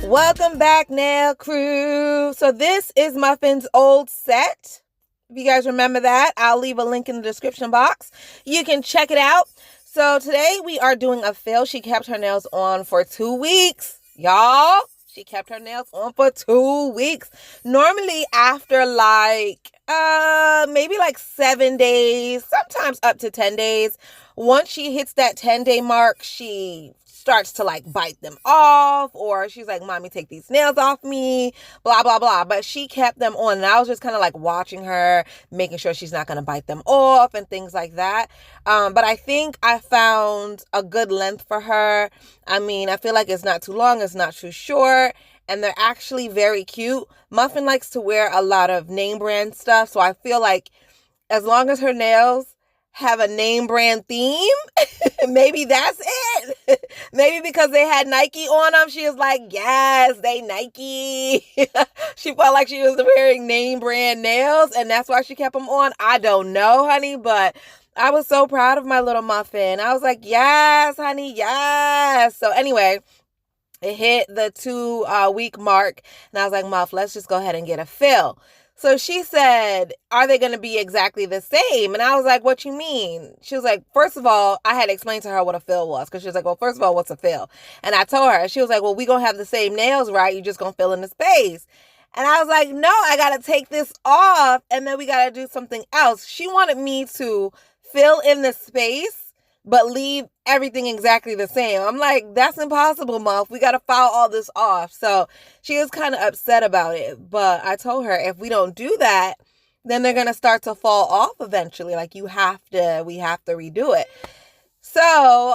Welcome back, Nail Crew. So this is Muffin's old set. If you guys remember that, I'll leave a link in the description box. You can check it out. So today we are doing a fill. She kept her nails on for 2 weeks. Y'all, she kept her nails on for 2 weeks. Normally after maybe 7 days, sometimes up to 10 days. Once she hits that 10-day mark, she starts to bite them off, or she's like, "Mommy, take these nails off me," blah blah blah. But she kept them on, and I was just kind of watching her, making sure she's not going to bite them off and things like that. But I think I found a good length for her. I mean, I feel like it's not too long, it's not too short, and they're actually very cute. Muffin likes to wear a lot of name brand stuff, so I feel like as long as her nails have a name brand theme, maybe that's it. Maybe because they had Nike on them, she was like, yes, they Nike. She felt like she was wearing name brand nails, and that's why she kept them on. I don't know, honey, but I was so proud of my little Muffin. I was like, yes, honey, yes. So anyway, it hit the 2-week mark, and I was like, Muff, let's just go ahead and get a fill. So she said, are they going to be exactly the same? And I was like, what you mean? She was like, first of all, I had explained to her what a fill was, because she was like, well, first of all, what's a fill? And I told her, she was like, well, we going to have the same nails, right? You just going to fill in the space. And I was like, no, I got to take this off, and then we got to do something else. She wanted me to fill in the space, but leave everything exactly the same. I'm like, that's impossible, Muff. We got to file all this off. So she was kind of upset about it. But I told her, if we don't do that, then they're going to start to fall off eventually. We have to redo it. So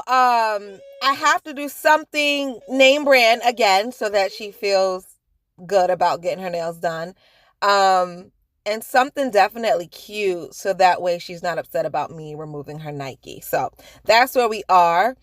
I have to do something name brand again so that she feels good about getting her nails done. And something definitely cute, so that way she's not upset about me removing her Nike. So that's where we are.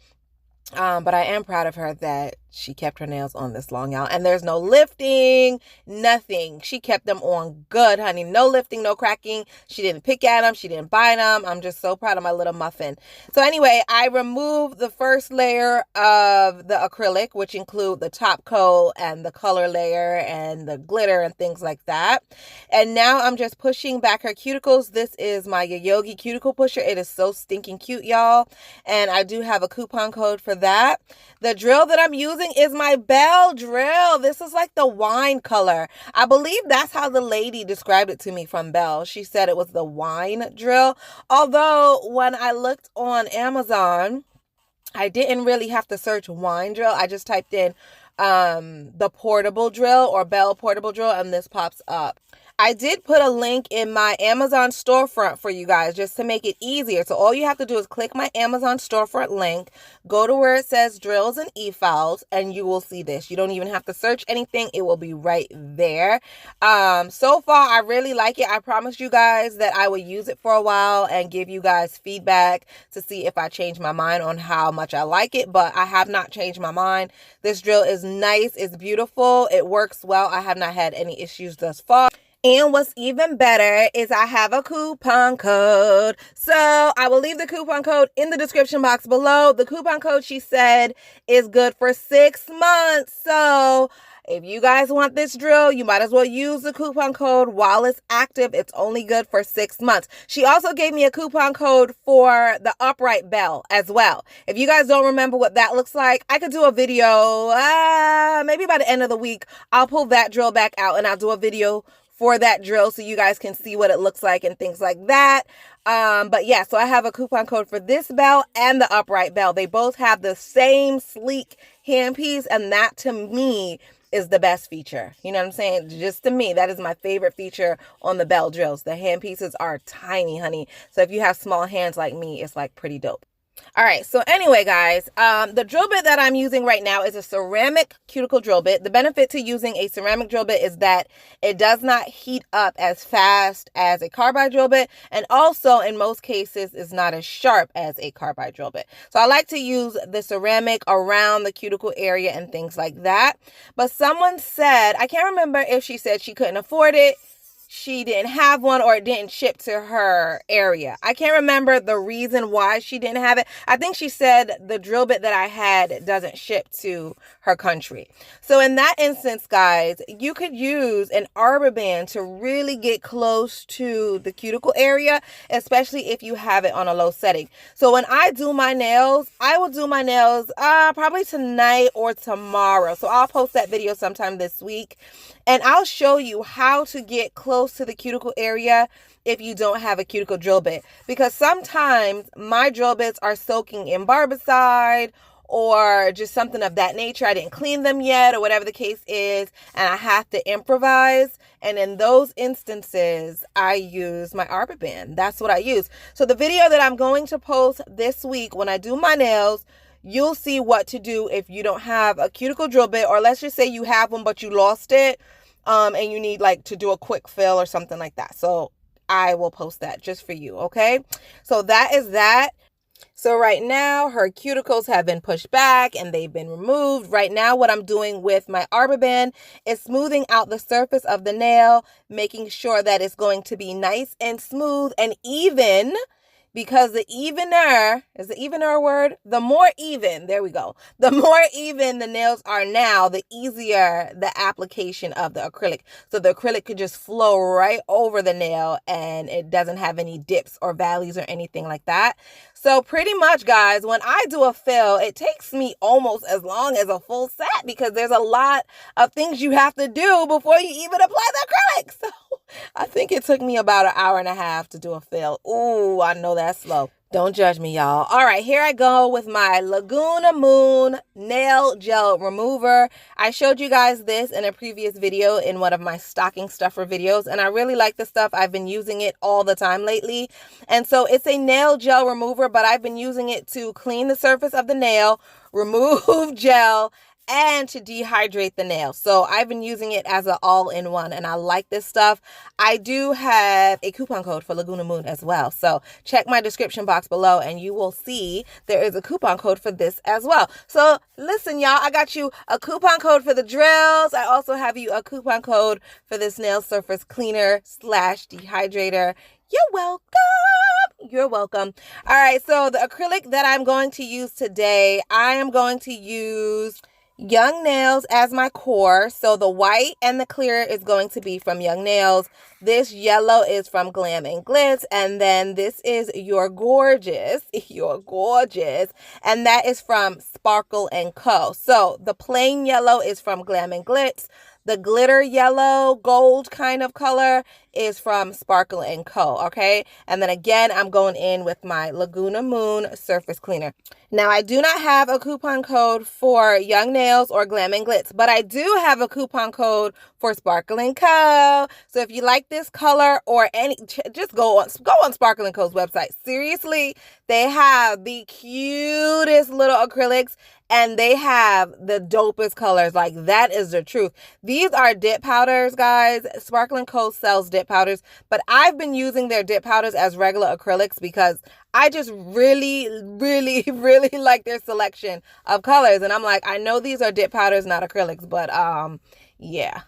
But I am proud of her that she kept her nails on this long, y'all. And there's no lifting, nothing. She kept them on good, honey. No lifting, no cracking. She didn't pick at them. She didn't bite them. I'm just so proud of my little Muffin. So anyway, I removed the first layer of the acrylic, which include the top coat and the color layer and the glitter and things like that. And now I'm just pushing back her cuticles. This is my Yogi cuticle pusher. It is so stinking cute, y'all. And I do have a coupon code for that. The drill that I'm using is my BELLE drill. This is like the wine color. I believe that's how the lady described it to me from BELLE. She said it was the wine drill. Although when I looked on Amazon, I didn't really have to search wine drill. I just typed in the portable drill or BELLE portable drill, and this pops up. I did put a link in my Amazon storefront for you guys just to make it easier. So all you have to do is click my Amazon storefront link, go to where it says drills and e-files, and you will see this. You don't even have to search anything. It will be right there. So far, I really like it. I promised you guys that I would use it for a while and give you guys feedback to see if I change my mind on how much I like it, but I have not changed my mind. This drill is nice. It's beautiful. It works well. I have not had any issues thus far. And what's even better is I have a coupon code. So I will leave the coupon code in the description box below. The coupon code, she said, is good for 6 months. So if you guys want this drill, you might as well use the coupon code while it's active. It's only good for 6 months. She also gave me a coupon code for the upright bell as well. If you guys don't remember what that looks like, I could do a video, maybe by the end of the week. I'll pull that drill back out and I'll do a video for that drill so you guys can see what it looks like and things like that. But yeah, so I have a coupon code for this bell and the upright bell. They both have the same sleek handpiece, and that to me is the best feature. You know what I'm saying? Just to me, that is my favorite feature on the BELLE drills. The handpieces are tiny, honey. So if you have small hands like me, it's pretty dope. All right, so anyway, guys, the drill bit that I'm using right now is a ceramic cuticle drill bit. The benefit to using a ceramic drill bit is that it does not heat up as fast as a carbide drill bit, and also in most cases is not as sharp as a carbide drill bit. So I like to use the ceramic around the cuticle area and things like that. But someone said, I can't remember if she said she couldn't afford it, she didn't have one or it didn't ship to her area. I can't remember the reason why she didn't have it. I think she said the drill bit that I had doesn't ship to her country. So in that instance, guys, you could use an arbor band to really get close to the cuticle area, especially if you have it on a low setting. So when I do my nails, I will do my nails probably tonight or tomorrow. So I'll post that video sometime this week. And I'll show you how to get close to the cuticle area if you don't have a cuticle drill bit. Because sometimes my drill bits are soaking in barbicide or just something of that nature. I didn't clean them yet or whatever the case is. And I have to improvise. And in those instances, I use my arbor band. That's what I use. So the video that I'm going to post this week when I do my nails, you'll see what to do if you don't have a cuticle drill bit, or let's just say you have one but you lost it and you need like to do a quick fill or something like that. So I will post that just for you, okay? So that is that. So right now her cuticles have been pushed back and they've been removed. Right now what I'm doing with my arbor band is smoothing out the surface of the nail, making sure that it's going to be nice and smooth and even. Because the evener, is the evener a word? The more even, there we go. The more even the nails are now, the easier the application of the acrylic. So the acrylic could just flow right over the nail and it doesn't have any dips or valleys or anything like that. So pretty much, guys, when I do a fill, it takes me almost as long as a full set because there's a lot of things you have to do before you even apply the acrylic. So I think it took me about an hour and a half to do a fill. Ooh, I know that's slow. Don't judge me, y'all. All right, here I go with my Laguna Moon Nail Gel Remover. I showed you guys this in a previous video in one of my stocking stuffer videos, and I really like this stuff. I've been using it all the time lately. And so it's a nail gel remover, but I've been using it to clean the surface of the nail, remove gel, and to dehydrate the nail. So I've been using it as an all-in-one and I like this stuff. I do have a coupon code for Laguna Moon as well. So check my description box below and you will see there is a coupon code for this as well. So listen, y'all, I got you a coupon code for the drills. I also have you a coupon code for this nail surface cleaner / dehydrator. You're welcome. You're welcome. All right, so the acrylic that I'm going to use today, I am going to use Young Nails as my core. So the white and the clear is going to be from Young Nails. This yellow is from Glam and Glitz. And then this is You're Gorgeous. You're Gorgeous. And that is from Sparkle & Co. So the plain yellow is from Glam and Glitz. The glitter yellow gold kind of color is from Sparkle & Co. Okay. And then again, I'm going in with my Laguna Moon surface cleaner. Now, I do not have a coupon code for Young Nails or Glam and Glitz, but I do have a coupon code for Sparkle & Co. So if you like this color or any, just go on Sparkle & Co.'s website. Seriously, they have the cutest little acrylics and they have the dopest colors. Like, that is the truth. These are dip powders, guys. Sparkle & Co. sells dip powders, but I've been using their dip powders as regular acrylics because I just really, really, really like their selection of colors. And I'm like, I know these are dip powders, not acrylics, but yeah,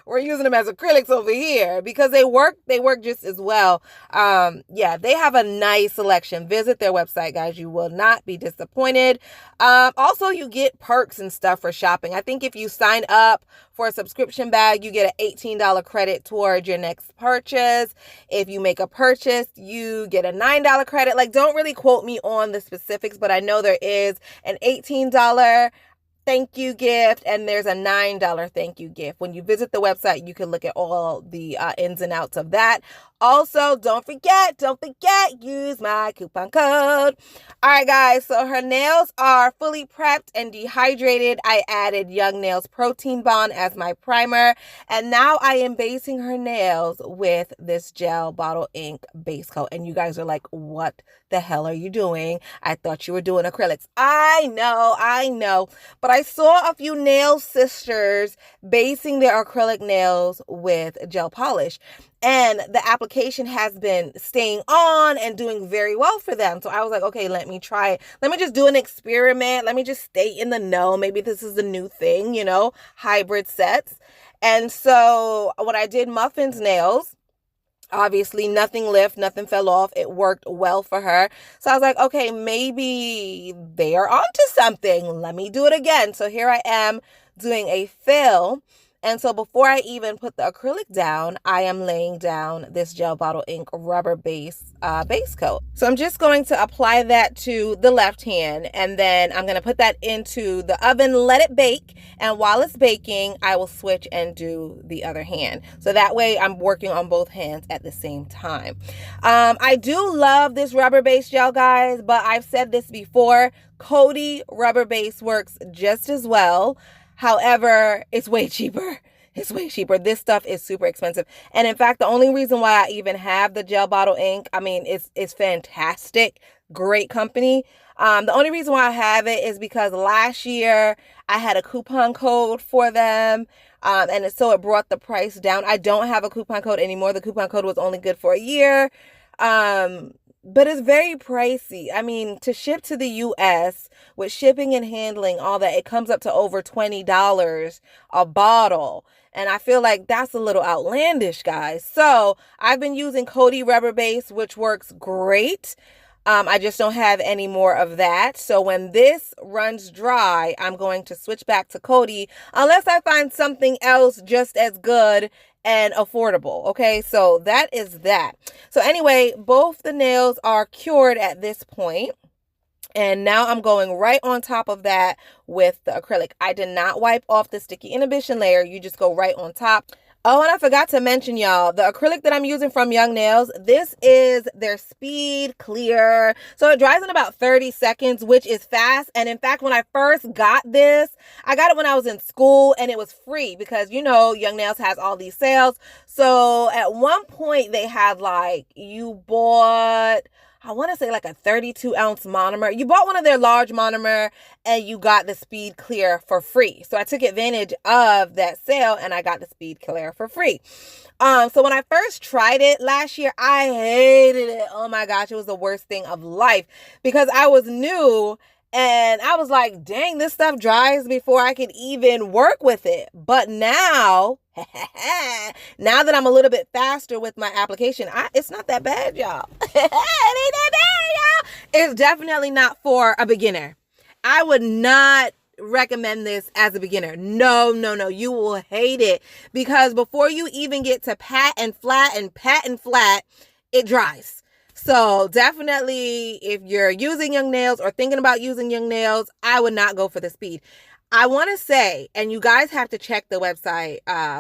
we're using them as acrylics over here because they work just as well. Yeah, they have a nice selection. Visit their website, guys. You will not be disappointed. Also, you get perks and stuff for shopping. I think if you sign up for a subscription bag, you get an $18 credit toward your next purchase. If you make a purchase, you get a $9 credit. Like, don't really quote me on the specifics, but I know there is an $18 thank you gift and there's a $9 thank you gift. When you visit the website, you can look at all the ins and outs of that. Also, don't forget, use my coupon code. All right, guys, so her nails are fully prepped and dehydrated. I added Young Nails Protein Bond as my primer, and now I am basing her nails with this gel bottle ink base coat. And you guys are like, what the hell are you doing? I thought you were doing acrylics. I know, but I saw a few nail sisters basing their acrylic nails with gel polish. And the application has been staying on and doing very well for them. So I was like, okay, let me try it. Let me just do an experiment. Let me just stay in the know. Maybe this is the new thing, you know, hybrid sets. And so when I did Muffin's nails, obviously nothing lift, nothing fell off. It worked well for her. So I was like, okay, maybe they are onto something. Let me do it again. So here I am doing a fill. And so before I even put the acrylic down, I am laying down this gel bottle ink rubber base coat. So I'm just going to apply that to the left hand, and then I'm going to put that into the oven, let it bake. And while it's baking, I will switch and do the other hand. So that way I'm working on both hands at the same time. I do love this rubber base gel, guys, but I've said this before, Kodi Rubber Base works just as well. However, it's way cheaper. It's way cheaper. This stuff is super expensive. And in fact, the only reason why I even have the gel bottle ink, I mean, it's fantastic. Great company. The only reason why I have it is because last year I had a coupon code for them. And so it brought the price down. I don't have a coupon code anymore. The coupon code was only good for a year. But it's very pricey. I mean, to ship to the US with shipping and handling, all that, it comes up to over $20 a bottle. And I feel like that's a little outlandish, guys. So I've been using Kodi Rubber Base, which works great. I just don't have any more of that. So when this runs dry, I'm going to switch back to Kodi unless I find something else just as good and affordable. Okay, so that is that. So anyway, both the nails are cured at this point. And now I'm going right on top of that with the acrylic. I did not wipe off the sticky inhibition layer. You just go right on top. Oh, and I forgot to mention, y'all, the acrylic that I'm using from Young Nails, this is their Speed Clear. So it dries in about 30 seconds, which is fast. And in fact, when I first got this, I got it when I was in school and it was free because, you know, Young Nails has all these sales. So at one point they had like, you bought, I want to say like a 32-ounce monomer. You bought one of their large monomer and you got the Speed Clear for free. So I took advantage of that sale and I got the Speed Clear for free. So when I first tried it last year, I hated it. Oh my gosh, it was the worst thing of life because I was new and I was like, dang, this stuff dries before I could even work with it. But now, now that I'm a little bit faster with my application, it's not that bad, y'all. It ain't that bad, y'all. It's definitely not for a beginner. I would not recommend this as a beginner. No, no, no. You will hate it because before you even get to pat and flat, it dries. So definitely if you're using Young Nails or thinking about using Young Nails, I would not go for the Speed. I want to say, and you guys have to check the website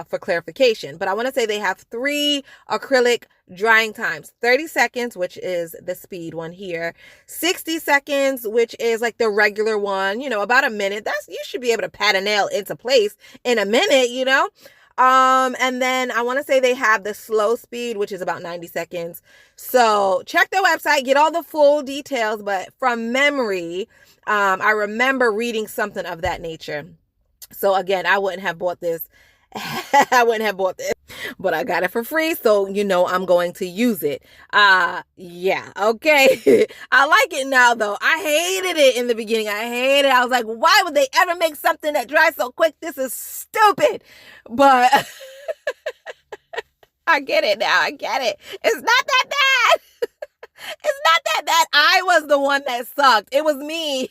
for clarification, but I want to say they have 3 acrylic drying times. 30 seconds, which is the Speed one here. 60 seconds, which is like the regular one, you know, about a minute. You should be able to pat a nail into place in a minute, you know. And then I want to say they have the slow speed, which is about 90 seconds. So check their website, get all the full details, but from memory, I remember reading something of that nature. So again, I wouldn't have bought this. I wouldn't have bought this, but I got it for free. So, you know, I'm going to use it. Yeah. Okay. I like it now though. I hated it in the beginning. I hated it. I was like, why would they ever make something that dries so quick? This is stupid. But I get it now. I get it. It's not that bad. It's not that bad. I was the one that sucked. It was me.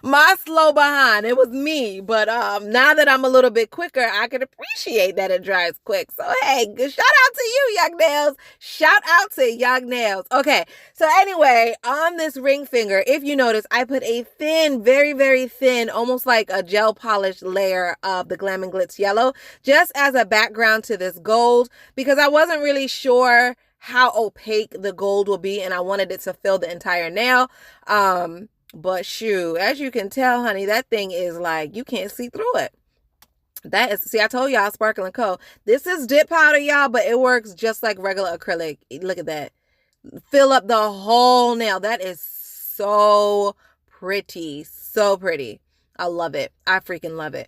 My slow behind. It was me. But now that I'm a little bit quicker, I can appreciate that it dries quick. So hey, shout out to you, Young Nails. Shout out to Young Nails. Okay, so anyway, on this ring finger, if you notice, I put a thin, very, very thin, almost like a gel polish layer of the Glam and Glitz yellow, just as a background to this gold, because I wasn't really sure how opaque the gold will be, and I wanted it to fill the entire nail. But shoot, as you can tell, honey, that thing is like, you can't see through it. That is, see, I told y'all, Sparkle & Co. This is dip powder, y'all, but it works just like regular acrylic. Look at that. Fill up the whole nail. That is so pretty. So pretty. I love it. I freaking love it.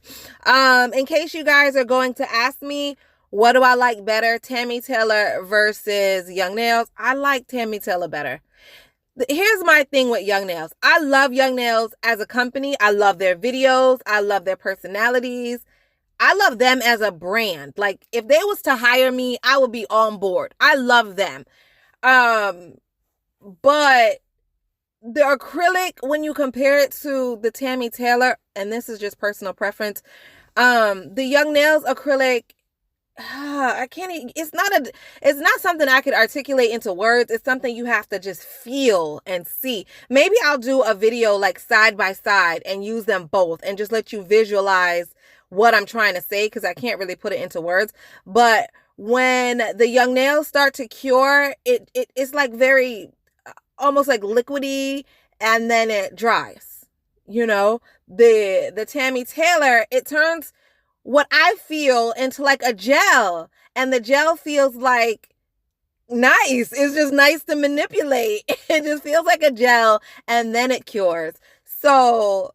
In case you guys are going to ask me, what do I like better, Tammy Taylor versus Young Nails? I like Tammy Taylor better. Here's my thing with Young Nails. I love Young Nails as a company. I love their videos. I love their personalities. I love them as a brand. Like, if they was to hire me, I would be on board. I love them. But the acrylic, when you compare it to the Tammy Taylor, and this is just personal preference, the Young Nails acrylic, I can't, it's not something I could articulate into words. It's something you have to just feel and see. Maybe I'll do a video like side by side and use them both and just let you visualize what I'm trying to say, because I can't really put it into words. But when the Young Nails start to cure, it's like very almost like liquidy, and then it dries. You know, the Tammy Taylor, it turns what I feel into like a gel, and the gel feels like nice. It's just nice to manipulate. It just feels like a gel, and then it cures. So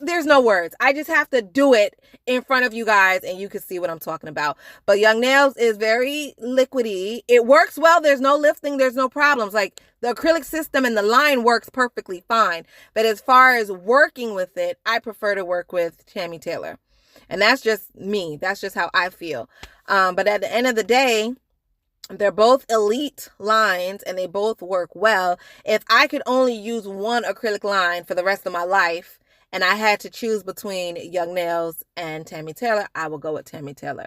there's no words. I just have to do it in front of you guys and you can see what I'm talking about. But Young Nails is very liquidy. It works well. There's no lifting. There's no problems. Like, the acrylic system and the line works perfectly fine. But as far as working with it, I prefer to work with Tammy Taylor. And that's just me. That's just how I feel. But at the end of the day, they're both elite lines and they both work well. If I could only use one acrylic line for the rest of my life and I had to choose between Young Nails and Tammy Taylor, I would go with Tammy Taylor.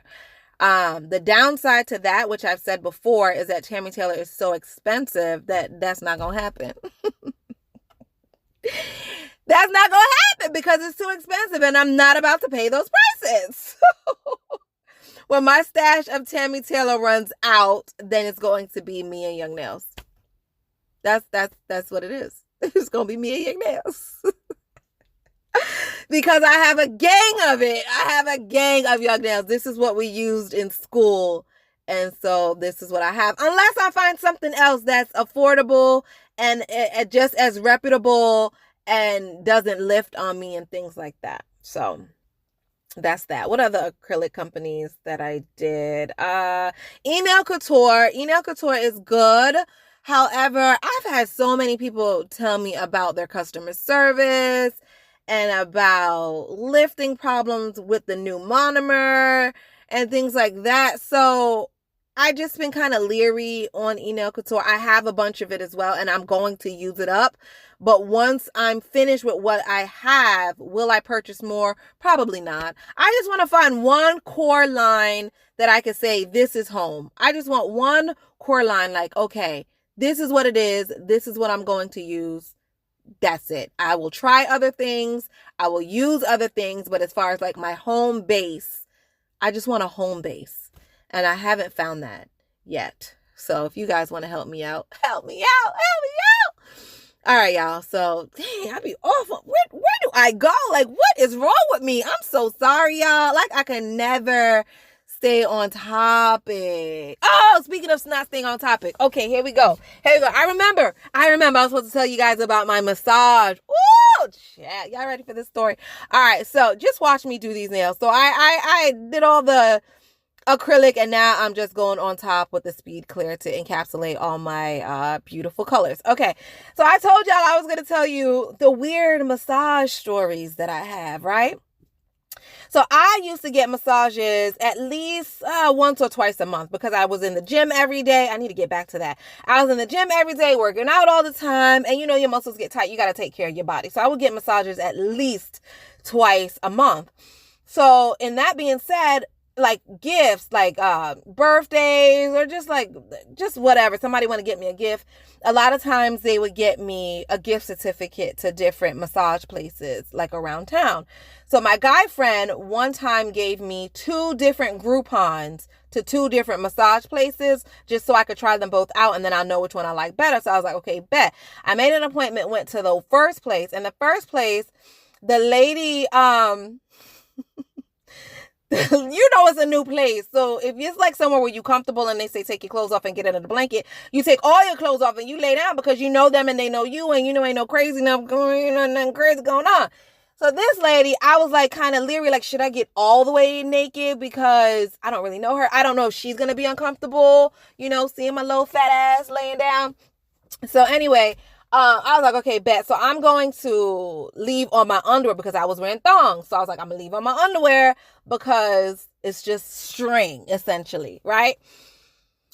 The downside to that, which I've said before, is that Tammy Taylor is so expensive that that's not going to happen. That's not going to happen because it's too expensive and I'm not about to pay those prices. When my stash of Tammy Taylor runs out, then it's going to be me and Young Nails. That's what it is. It's going to be me and Young Nails. Because I have a gang of it. I have a gang of Young Nails. This is what we used in school. And so this is what I have. Unless I find something else that's affordable and just as reputable and doesn't lift on me and things like that. So that's that. What other acrylic companies that I did? Nail Couture. Nail Couture is good. However, I've had so many people tell me about their customer service and about lifting problems with the new monomer and things like that. So I just been kind of leery on Nail Couture. I have a bunch of it as well, and I'm going to use it up. But once I'm finished with what I have, will I purchase more? Probably not. I just want to find one core line that I can say, this is home. I just want one core line like, okay, this is what it is. This is what I'm going to use. That's it. I will try other things. I will use other things. But as far as like my home base, I just want a home base. And I haven't found that yet. So if you guys want to help me out, help me out, help me out. All right, y'all. So, dang, I be awful. Where do I go? Like, what is wrong with me? I'm so sorry, y'all. Like, I can never stay on topic. Oh, speaking of not staying on topic. Okay, here we go. I remember I was supposed to tell you guys about my massage. Ooh, chat. Y'all ready for this story? All right, so just watch me do these nails. So I did all the acrylic and now I'm just going on top with the speed clear to encapsulate all my beautiful colors. Okay, so I told y'all I was going to tell you the weird massage stories that I have, right? So I used to get massages at least once or twice a month because I was in the gym every day. I need to get back to that. I was in the gym every day, working out all the time. And you know, your muscles get tight. You got to take care of your body. So I would get massages at least twice a month. So in that being said, like gifts, like birthdays or just whatever. Somebody want to get me a gift. A lot of times they would get me a gift certificate to different massage places like around town. So my guy friend one time gave me 2 different Groupons to 2 different massage places just so I could try them both out and then I'll know which one I like better. So I was like, okay, bet. I made an appointment, went to the first place. And the first place, the lady, you know, it's a new place. So if it's like somewhere where you're comfortable and they say take your clothes off and get under the blanket, you take all your clothes off and you lay down because you know them and they know you and you know ain't no crazy nothing crazy going on. So this lady, I was like kind of leery, like should I get all the way naked because I don't really know her. I don't know if she's going to be uncomfortable, you know, seeing my little fat ass laying down. So anyway, I was like, okay, bet. So I'm going to leave on my underwear because I was wearing thongs. So I was like, I'm gonna leave on my underwear because it's just string, essentially, right?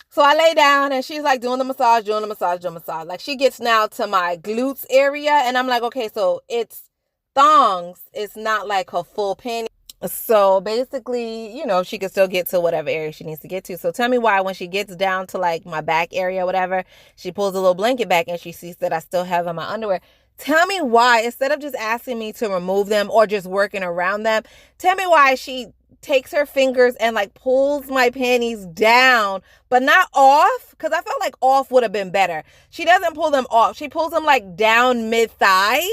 So I lay down and she's like doing the massage. Like she gets now to my glutes area and I'm like, okay, so it's thongs. It's not like her full panty. So basically, you know, she can still get to whatever area she needs to get to. So tell me why when she gets down to like my back area or whatever, she pulls a little blanket back and she sees that I still have on my underwear. Tell me why, instead of just asking me to remove them or just working around them, tell me why she takes her fingers and like pulls my panties down, but not off, because I felt like off would have been better. She doesn't pull them off. She pulls them like down mid-thigh.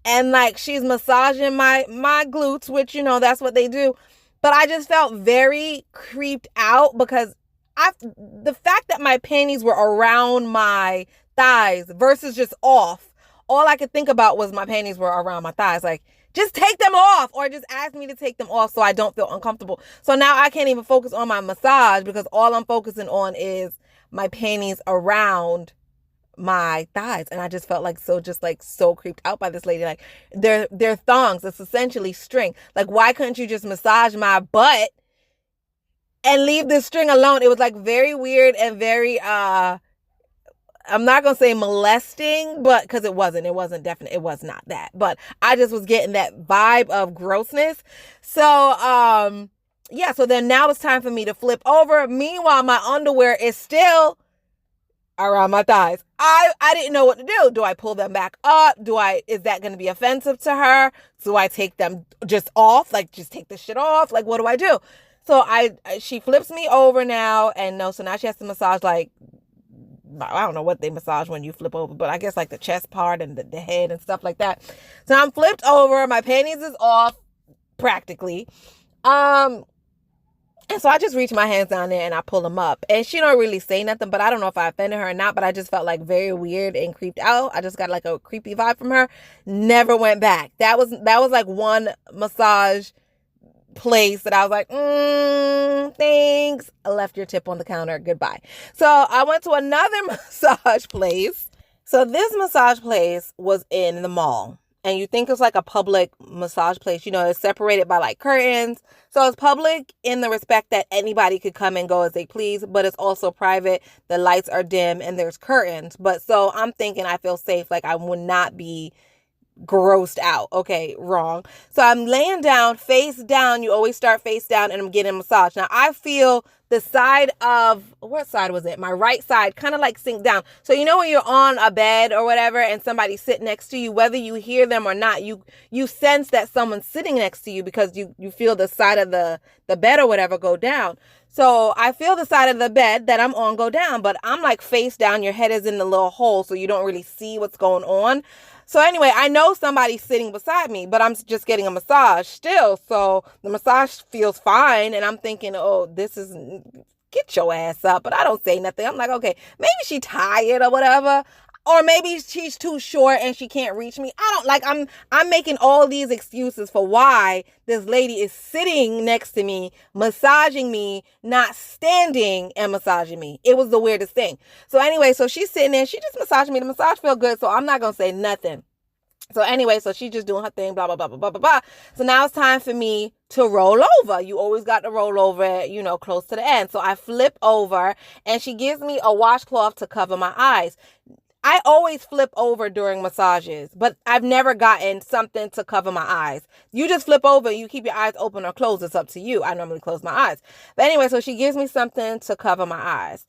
And like she's massaging my glutes, which, you know, that's what they do. But I just felt very creeped out because the fact that my panties were around my thighs versus just off, all I could think about was my panties were around my thighs. Like, just take them off or just ask me to take them off so I don't feel uncomfortable. So now I can't even focus on my massage because all I'm focusing on is my panties around my thighs. And I just felt like so creeped out by this lady. Like they're thongs. It's essentially string. Like, why couldn't you just massage my butt and leave the string alone? It was like very weird and very I'm not gonna say molesting, but because it was not that, but I just was getting that vibe of grossness. So yeah, so then now it's time for me to flip over. Meanwhile, my underwear is still around my thighs. I didn't know what to do. Do I pull them back up? Is that going to be offensive to her? Do I take them just off? Like, just take the shit off? Like, what do I do? So she flips me over now, and so now she has to massage, like, I don't know what they massage when you flip over, but I guess like the chest part and the head and stuff like that. So I'm flipped over, my panties is off practically. And so I just reach my hands down there and I pull them up. And she don't really say nothing, but I don't know if I offended her or not, but I just felt like very weird and creeped out. I just got like a creepy vibe from her. Never went back. That was like one massage place that I was like, thanks. I left your tip on the counter. Goodbye. So I went to another massage place. So this massage place was in the mall. And you think it's like a public massage place, you know, it's separated by like curtains. So it's public in the respect that anybody could come and go as they please, but it's also private. The lights are dim and there's curtains. But so I'm thinking I feel safe. Like I would not be grossed out. Okay, wrong. So I'm laying down, face down. You always start face down and I'm getting a massage. Now I feel the side of, what side was it? My right side kind of like sink down. So you know when you're on a bed or whatever and somebody sit next to you, whether you hear them or not, you sense that someone's sitting next to you because you feel the side of the bed or whatever go down. So I feel the side of the bed that I'm on go down, but I'm like face down. Your head is in the little hole so you don't really see what's going on. So anyway, I know somebody's sitting beside me, but I'm just getting a massage still. So the massage feels fine. And I'm thinking, oh, get your ass up. But I don't say nothing. I'm like, okay, maybe she tired or whatever. Or maybe she's too short and she can't reach me. I'm making all these excuses for why this lady is sitting next to me, massaging me, not standing and massaging me. It was the weirdest thing. So anyway, so she's sitting there. She just massaged me. The massage felt good. So I'm not going to say nothing. So anyway, so she's just doing her thing, blah, blah, blah, blah, blah, blah, blah. So now it's time for me to roll over. You always got to roll over, you know, close to the end. So I flip over and she gives me a washcloth to cover my eyes. I always flip over during massages, but I've never gotten something to cover my eyes. You just flip over, you keep your eyes open or closed. It's up to you. I normally close my eyes. But anyway, so she gives me something to cover my eyes,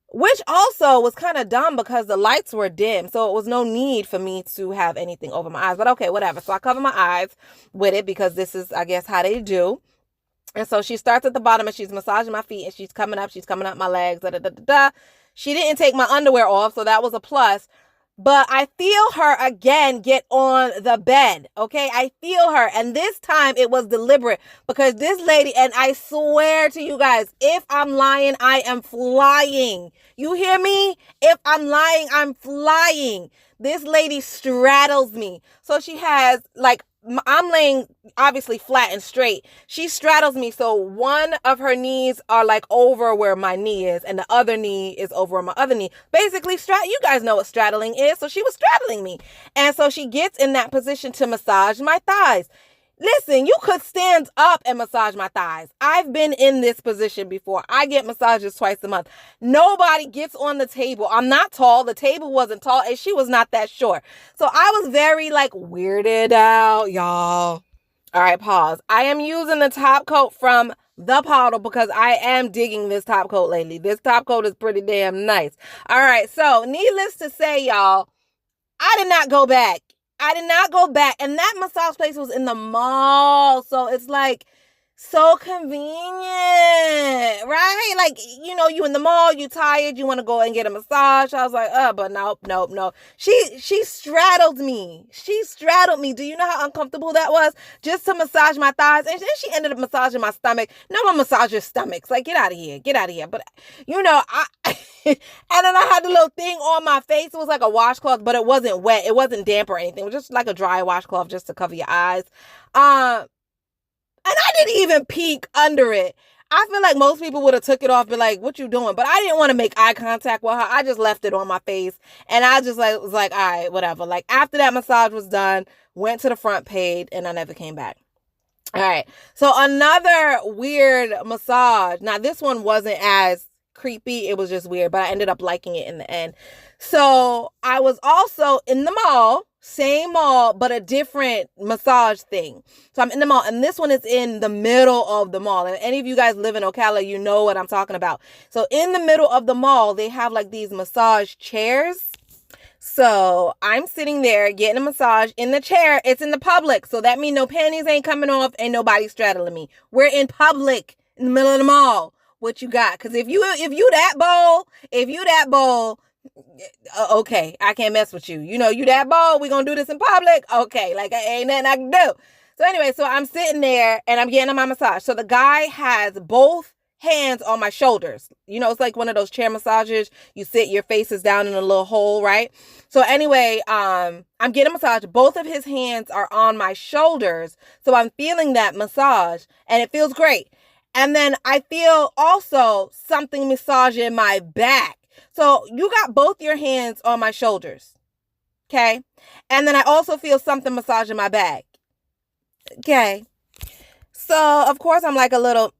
which also was kind of dumb because the lights were dim. So it was no need for me to have anything over my eyes. But okay, whatever. So I cover my eyes with it because this is, I guess, how they do. And so she starts at the bottom and she's massaging my feet and she's coming up my legs, da da da da da. She didn't take my underwear off, so that was a plus. But I feel her again get on the bed, okay? I feel her. And this time it was deliberate because this lady, and I swear to you guys, if I'm lying, I am flying. You hear me? If I'm lying, I'm flying. This lady straddles me. So she has like I'm laying obviously flat and straight. She straddles me, so one of her knees are like over where my knee is, and the other knee is over my other knee. Basically, you guys know what straddling is, so she was straddling me. And so she gets in that position to massage my thighs. Listen, you could stand up and massage my thighs. I've been in this position before. I get massages twice a month. Nobody gets on the table. I'm not tall. The table wasn't tall, and she was not that short. So I was very like weirded out, y'all. All right, pause. I am using the top coat from the bottle because I am digging this top coat lately. This top coat is pretty damn nice. All right, so needless to say, y'all, I did not go back. And that massage place was in the mall. So it's like so convenient, right? Like, you know, you in the mall, you tired, you want to go and get a massage. I was like, but no. She straddled me. Do you know how uncomfortable that was? Just to massage my thighs. And then she ended up massaging my stomach. No one massages stomachs. Like, get out of here. But, you know, and then I had the little thing on my face. It was like a washcloth, but it wasn't wet. It wasn't damp or anything. It was just like a dry washcloth just to cover your eyes. And I didn't even peek under it. I feel like most people would have took it off, be like, what you doing? But I didn't want to make eye contact with her. I just left it on my face. And I just was like, all right, whatever. Like, after that massage was done, went to the front, paid, and I never came back. All right. So another weird massage. Now, this one wasn't as creepy. It was just weird, but I ended up liking it in the end. So I was also in the mall, same mall, but a different massage thing. So I'm in the mall, and this one is in the middle of the mall. And any of you guys live in Ocala, you know what I'm talking about. So in the middle of the mall, they have like these massage chairs. So I'm sitting there getting a massage in the chair. It's in the public. So that means no panties ain't coming off and nobody straddling me. We're in public in the middle of the mall. What you got? Because if you that bold, okay, I can't mess with you. You know, you that bold, we gonna do this in public. Okay, like ain't nothing I can do. So anyway, so I'm sitting there and I'm getting my massage. So the guy has both hands on my shoulders. You know, it's like one of those chair massages. You sit, your face is down in a little hole, right? So anyway, I'm getting a massage. Both of his hands are on my shoulders. So I'm feeling that massage and it feels great. And then I feel also something massaging my back. So you got both your hands on my shoulders. Okay. And then I also feel something massaging my back. Okay. So of course I'm like a little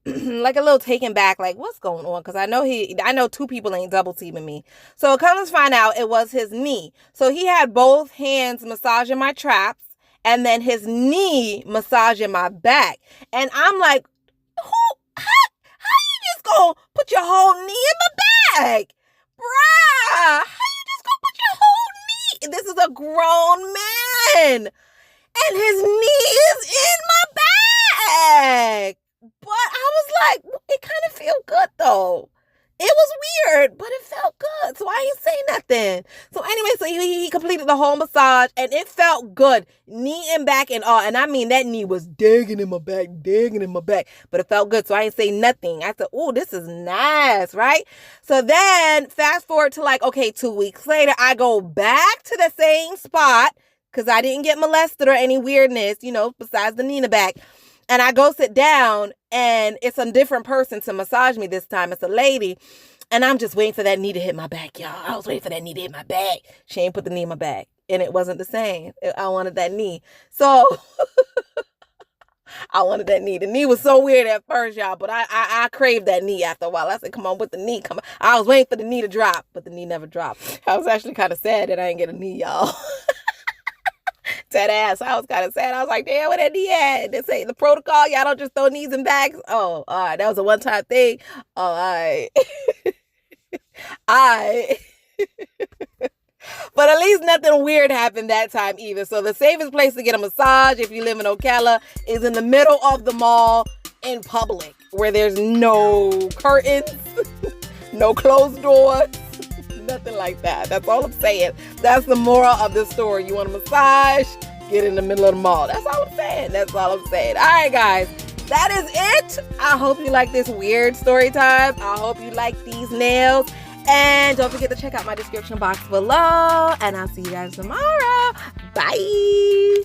taken back, like what's going on? Because I know two people ain't double teaming me. So come to find out it was his knee. So he had both hands massaging my traps and then his knee massaging my back. And I'm like, how you just gonna put your whole knee in my back? Bruh, how you just gonna put your whole knee? This is a grown man. And his knee is in my back. But I was like, it kind of felt good though. It was weird, but it felt good. So I ain't say nothing. So anyway, so he completed the whole massage and it felt good. Knee and back and all. And I mean, that knee was digging in my back. But it felt good. So I ain't say nothing. I said, oh, this is nice, right? So then fast forward to like, okay, 2 weeks later, I go back to the same spot because I didn't get molested or any weirdness, you know, besides the knee in the back. And I go sit down and it's a different person to massage me this time. It's a lady. And I'm just waiting for that knee to hit my back, y'all. I was waiting for that knee to hit my back. She ain't put the knee in my back. And it wasn't the same. I wanted that knee. So I wanted that knee. The knee was so weird at first, y'all. But I craved that knee after a while. I said, come on, put the knee. Come on. I was waiting for the knee to drop. But the knee never dropped. I was actually kind of sad that I didn't get a knee, y'all. Dead ass. I was kind of sad. I was like, damn, where that knee at? They say the protocol, y'all don't just throw knees and backs. Oh, all right. That was a one-time thing. Oh, all right. All right. But at least nothing weird happened that time either. So the safest place to get a massage if you live in Ocala is in the middle of the mall in public where there's no curtains, no closed doors. Nothing like that. That's all I'm saying. That's the moral of the story. You want a massage? Get in the middle of the mall. That's all I'm saying. All right, guys. That is it. I hope you like this weird story time. I hope you like these nails. And don't forget to check out my description box below. And I'll see you guys tomorrow. Bye.